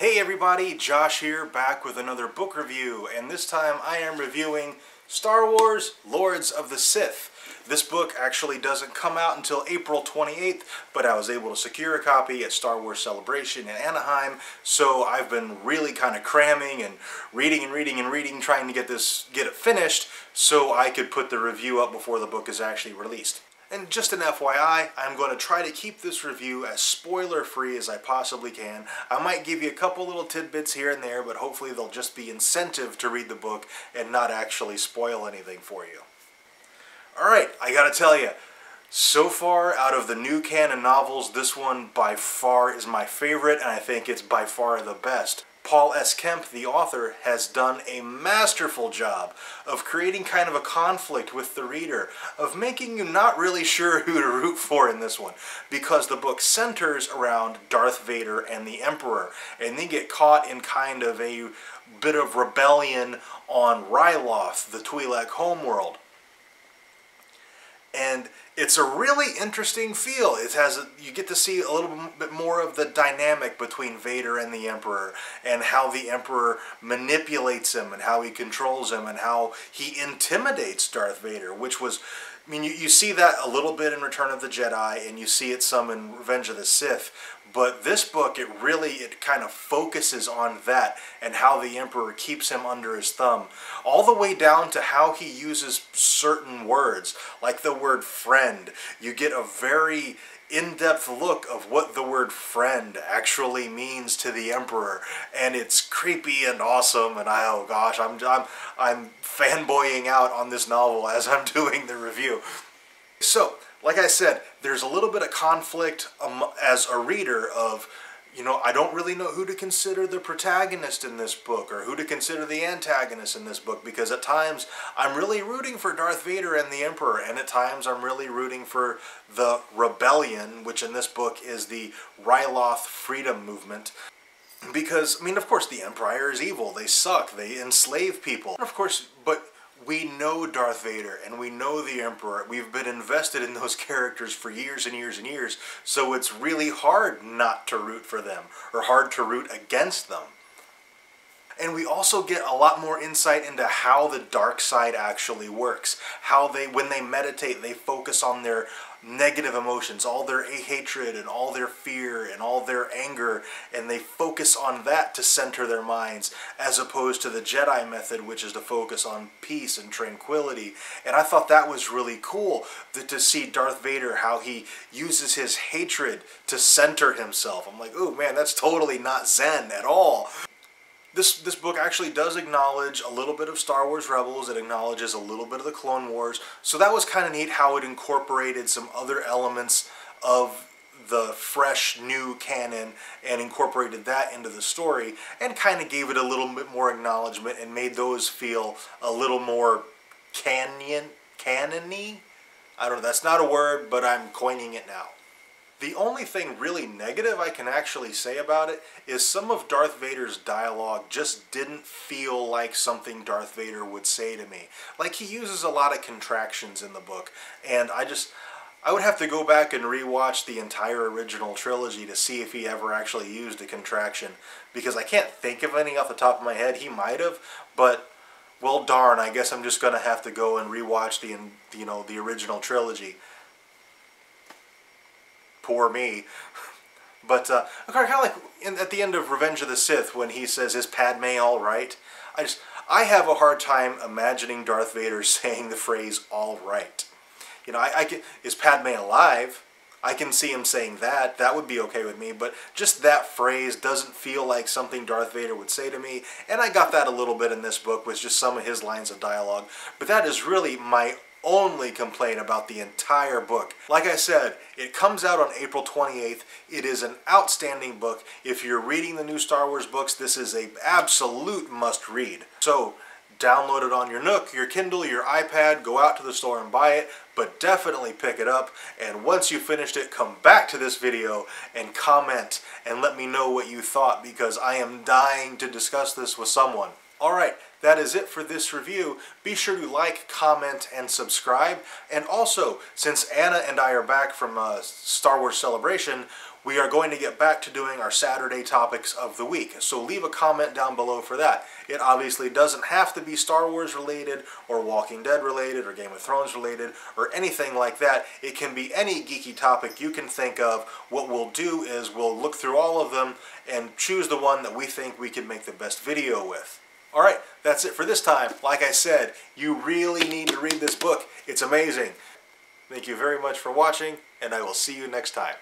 Hey everybody, Josh here, back with another book review, and this time I am reviewing Star Wars Lords of the Sith. This book actually doesn't come out until April 28th, but I was able to secure a copy at Star Wars Celebration in Anaheim, so I've been really kind of cramming and reading, trying to get it finished so I could put the review up before the book is actually released. And just an FYI, I'm going to try to keep this review as spoiler-free as I possibly can. I might give you a couple little tidbits here and there, but hopefully they'll just be incentive to read the book and not actually spoil anything for you. Alright, I gotta tell you, so far out of the new canon novels, this one by far is my favorite, and I think it's by far the best. Paul S. Kemp, the author, has done a masterful job of creating kind of a conflict with the reader, of making you not really sure who to root for in this one, because the book centers around Darth Vader and the Emperor, and they get caught in kind of a bit of rebellion on Ryloth, the Twi'lek homeworld. And it's a really interesting feel. You get to see a little bit more of the dynamic between Vader and the Emperor, and how the Emperor manipulates him, and how he controls him, and how he intimidates Darth Vader, which was, I mean, you see that a little bit in Return of the Jedi, and you see it some in Revenge of the Sith, but this book, it kind of focuses on that, and how the Emperor keeps him under his thumb, all the way down to how he uses certain words, like the word friend. You get a very in-depth look of what the word friend actually means to the Emperor, and it's creepy and awesome, and oh gosh, I'm fanboying out on this novel as I'm doing the review. So, like I said, there's a little bit of conflict as a reader of, I don't really know who to consider the protagonist in this book, or who to consider the antagonist in this book, because at times I'm really rooting for Darth Vader and the Emperor, and at times I'm really rooting for the rebellion, which in this book is the Ryloth Freedom Movement. Because, I mean, of course the Empire is evil, they suck, they enslave people. And of course, but we know Darth Vader and we know the Emperor. We've been invested in those characters for years and years and years, so it's really hard not to root for them, or hard to root against them. And we also get a lot more insight into how the dark side actually works. How when they meditate, they focus on their negative emotions, all their hatred and all their fear and all their anger, and they focus on that to center their minds, as opposed to the Jedi method, which is to focus on peace and tranquility. And I thought that was really cool, to see Darth Vader, how he uses his hatred to center himself. I'm like, oh man, that's totally not Zen at all. This book actually does acknowledge a little bit of Star Wars Rebels, it acknowledges a little bit of the Clone Wars, so that was kind of neat how it incorporated some other elements of the fresh new canon and incorporated that into the story, and kind of gave it a little bit more acknowledgement and made those feel a little more canon-y? I don't know, that's not a word, but I'm coining it now. The only thing really negative I can actually say about it is some of Darth Vader's dialogue just didn't feel like something Darth Vader would say to me. Like, he uses a lot of contractions in the book, and I would have to go back and rewatch the entire original trilogy to see if he ever actually used a contraction, because I can't think of any off the top of my head. He might have, but well darn, I guess I'm just going to have to go and rewatch the original trilogy. Poor me. But kind of like at the end of Revenge of the Sith, when he says, "Is Padme all right?" I have a hard time imagining Darth Vader saying the phrase "all right." Is Padme alive? I can see him saying that. That would be okay with me. But just that phrase doesn't feel like something Darth Vader would say to me. And I got that a little bit in this book with just some of his lines of dialogue. But that is really my only complaint about the entire book. Like I said, it comes out on April 28th. It is an outstanding book. If you're reading the new Star Wars books, this is an absolute must-read. So, download it on your Nook, your Kindle, your iPad, go out to the store and buy it, but definitely pick it up, and once you finished it, come back to this video and comment and let me know what you thought, because I am dying to discuss this with someone. Alright, that is it for this review. Be sure to like, comment, and subscribe. And also, since Anna and I are back from Star Wars Celebration, we are going to get back to doing our Saturday topics of the week. So leave a comment down below for that. It obviously doesn't have to be Star Wars related, or Walking Dead related, or Game of Thrones related, or anything like that. It can be any geeky topic you can think of. What we'll do is we'll look through all of them and choose the one that we think we can make the best video with. Alright, that's it for this time. Like I said, you really need to read this book. It's amazing. Thank you very much for watching, and I will see you next time.